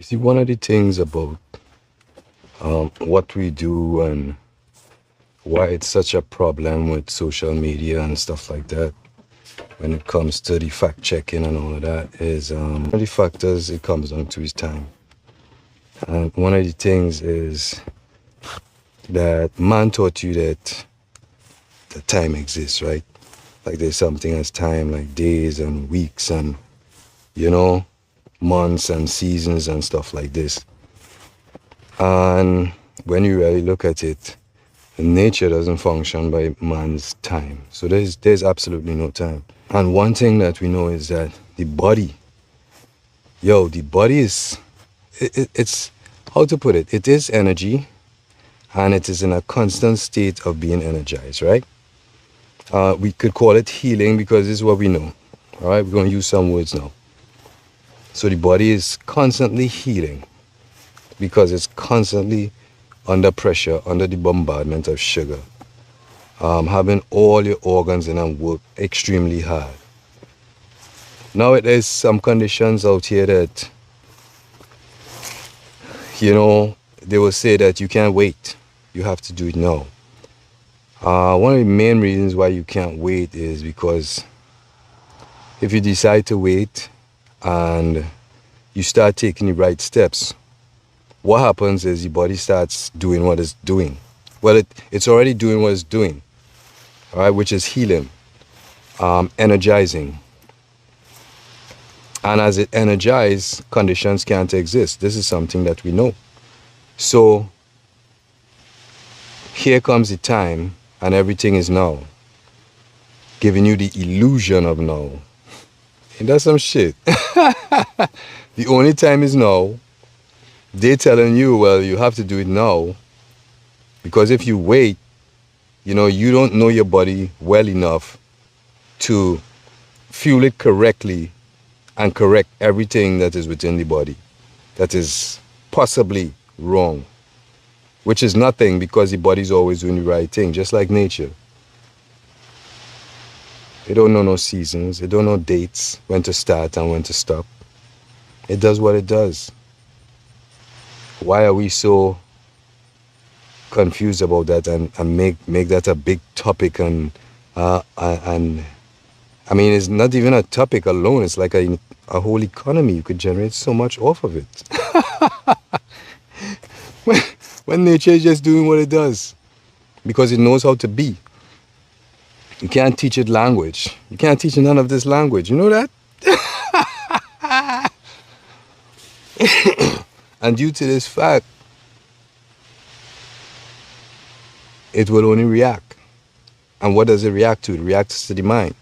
You see, one of the things about what we do and why it's such a problem with social media and stuff like that when it comes to the fact checking and all of that is one of the factors it comes down to is time. And one of the things is that man taught you that the time exists, right? Like there's something as time, like days and weeks and, months and seasons and stuff like this. And when you really look at it, nature doesn't function by man's time. So there's absolutely no time. And one thing that we know is that the body is, it's, how to put it? It is energy, and it is in a constant state of being energized, right? We could call it healing because this is what we know. All right, we're going to use some words now. So the body is constantly healing because it's constantly under pressure, under the bombardment of sugar, having all your organs in and work extremely hard. Now there's some conditions out here that, they will say that you can't wait. You have to do it now. One of the main reasons why you can't wait is because if you decide to wait and you start taking the right steps, what happens is the body starts doing what it's doing. Well, it's already doing what it's doing, all right, which is healing, energizing. And as it energizes, conditions can't exist. This is something that we know. So here comes the time and everything is now, giving you the illusion of now. And that's some shit. The only time is now. They're telling you, well, you have to do it now, because if you wait, you don't know your body well enough to fuel it correctly and correct everything that is within the body that is possibly wrong, which is nothing because the body is always doing the right thing, just like nature. They don't know no seasons. They don't know dates, when to start and when to stop. It does what it does. Why are we so confused about that and make that a big topic? And I mean, it's not even a topic alone. It's like a whole economy. You could generate so much off of it. when nature is just doing what it does because it knows how to be. You can't teach it language. You can't teach it none of this language. You know that? And due to this fact, it will only react. And what does it react to? It reacts to the mind.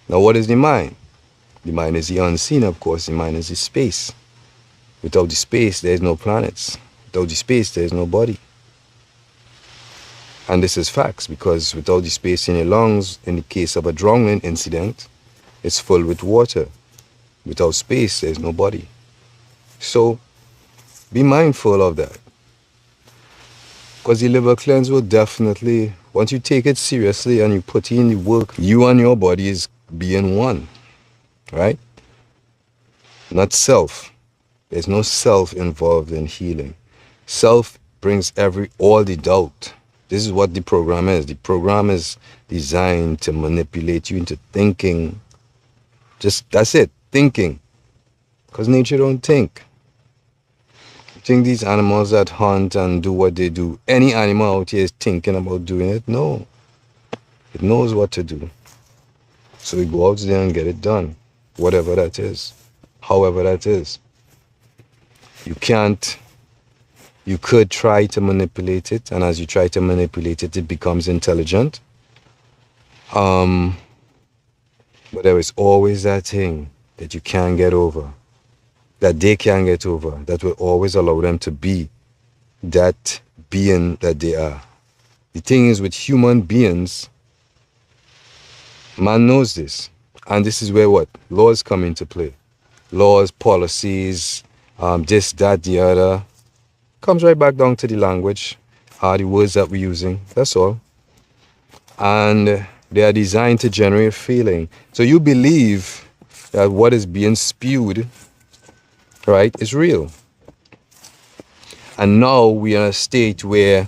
Now, what is the mind? The mind is the unseen, of course. The mind is the space. Without the space, there is no planets. Without the space, there is no body. And this is facts, because without the space in your lungs, in the case of a drowning incident, it's full with water. Without space, there is no body. So, be mindful of that. Because the liver cleanse will definitely, once you take it seriously and you put in the work, you and your body is being one, right? Not self. There's no self involved in healing. Self brings all the doubt. This is what the program is. The program is designed to manipulate you into thinking. That's it, thinking. Because nature don't think. Think these animals that hunt and do what they do, any animal out here is thinking about doing it? No. It knows what to do. So we go out there and get it done. Whatever that is. However that is. You could try to manipulate it, and as you try to manipulate it, it becomes intelligent. But there is always that thing that you can't get over, that they can't get over, that will always allow them to be that being that they are. The thing is, with human beings, man knows this. And this is where what? Laws come into play. Laws, policies, this, that, the other. Comes right back down to the language, the words that we're using. That's all. And they are designed to generate feeling. So you believe that what is being spewed, right, is real. And now we are in a state where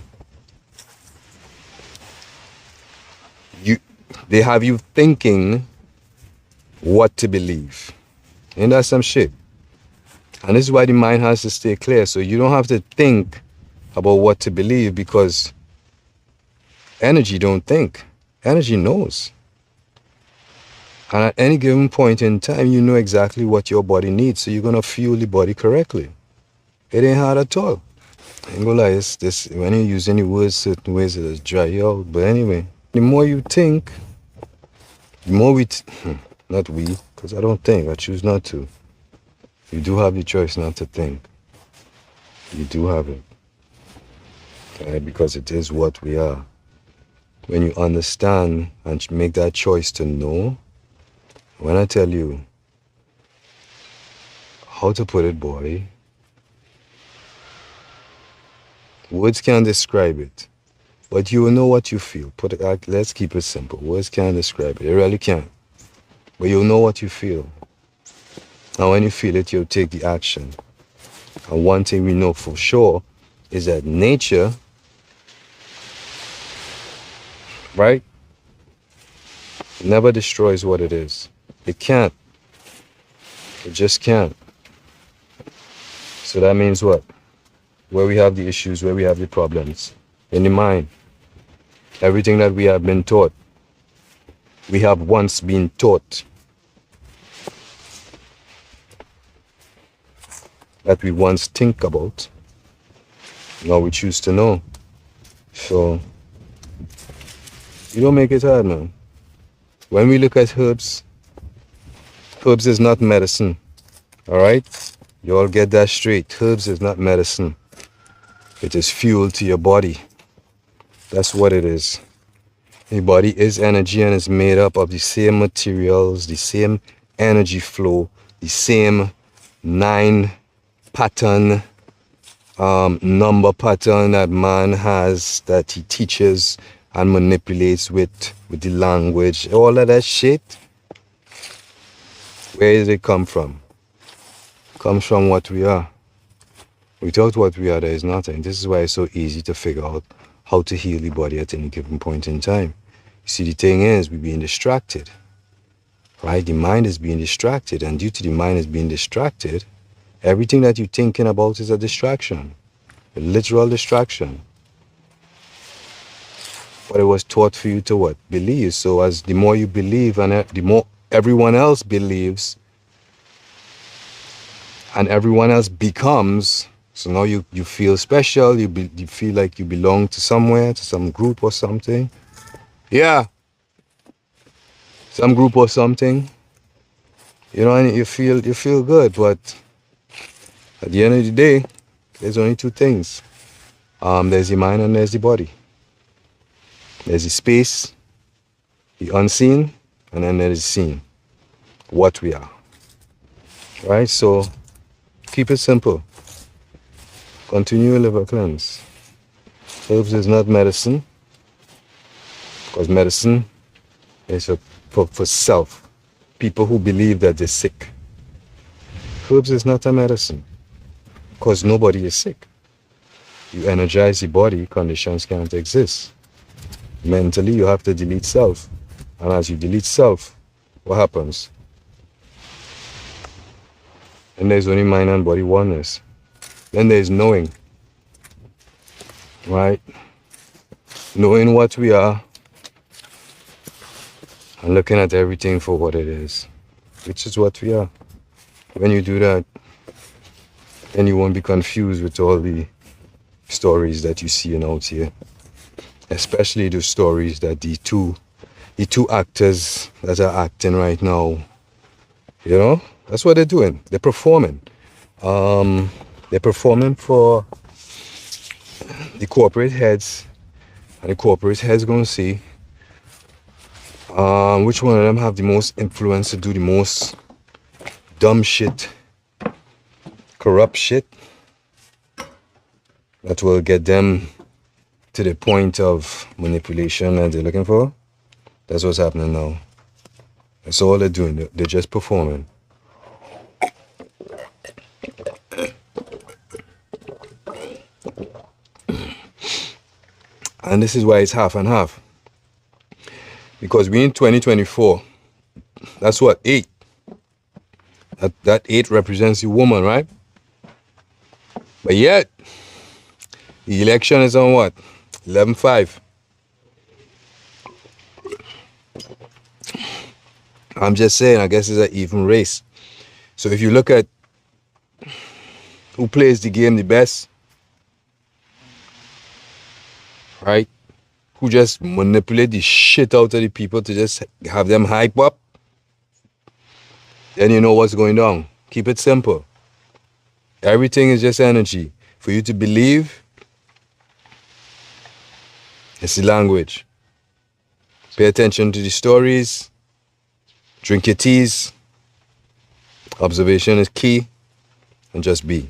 they have you thinking what to believe. And that's some shit. And this is why the mind has to stay clear. So you don't have to think about what to believe, because energy don't think. Energy knows. And at any given point in time, you know exactly what your body needs. So you're going to fuel the body correctly. It ain't hard at all. I ain't gonna lie, it's this, when you use any words, certain ways, it'll dry you out. But anyway, the more you think, the more not we, because I don't think, I choose not to. You do have the choice not to think. You do have it. Right? Because it is what we are. When you understand and make that choice to know, when I tell you how to put it, boy, words can't describe it. But you will know what you feel. Let's keep it simple. Words can't describe it. They really can't. But you'll know what you feel. And when you feel it, you'll take the action. And one thing we know for sure is that nature, right, never destroys what it is. It can't. It just can't. So that means what? Where we have the issues, where we have the problems, in the mind. Everything that we have been taught, we have once been taught that we once think about, now we choose to know. So you don't make it hard, man. When we look at herbs, herbs is not medicine. All right? You all get that straight. Herbs is not medicine. It is fuel to your body. That's what it is. Your body is energy and is made up of the same materials, the same energy flow, the same 9 pattern, number pattern that man has, that he teaches and manipulates with the language. All of that shit, where does it come from? It comes from what we are. Without what we are, there is nothing. This is why it's so easy to figure out how to heal the body at any given point in time. You see, the thing is, we're being distracted, right? The mind is being distracted, and due to the mind is being distracted, everything that you're thinking about is a distraction, a literal distraction. But it was taught for you to what? Believe. So as the more you believe, and the more everyone else believes, and everyone else becomes, so now you feel special, you feel like you belong to somewhere, to some group or something. Yeah. Some group or something. You know, and you feel good, but at the end of the day, there's only two things. There's the mind and there's the body. There's the space, the unseen, and then there is seen, what we are. Right? So keep it simple. Continue liver cleanse. Herbs is not medicine, because medicine is for self. People who believe that they're sick. Herbs is not a medicine, because nobody is sick. You energize the body, conditions can't exist. Mentally, you have to delete self. And as you delete self, what happens? And there's only mind and body oneness. Then there's knowing. Right? Knowing what we are and looking at everything for what it is, which is what we are. When you do that, then you won't be confused with all the stories that you see out here. Especially the stories that the two actors that are acting right now, you know, that's what they're doing. They're performing. They're performing for the corporate heads, and the corporate heads gonna see which one of them have the most influence to do the most dumb shit, corrupt shit that will get them to the point of manipulation that they're looking for. That's what's happening now. That's all they're doing. They're just performing. And this is why it's half and half. Because we're in 2024. That's what, 8. That 8 represents the woman, right? But yet, the election is on what? 11/5. I'm just saying, I guess it's an even race. So if you look at who plays the game the best, right? Who just manipulate the shit out of the people to just have them hype up, then you know what's going on. Keep it simple. Everything is just energy. For you to believe, it's the language. Pay attention to the stories. Drink your teas. Observation is key. And just be.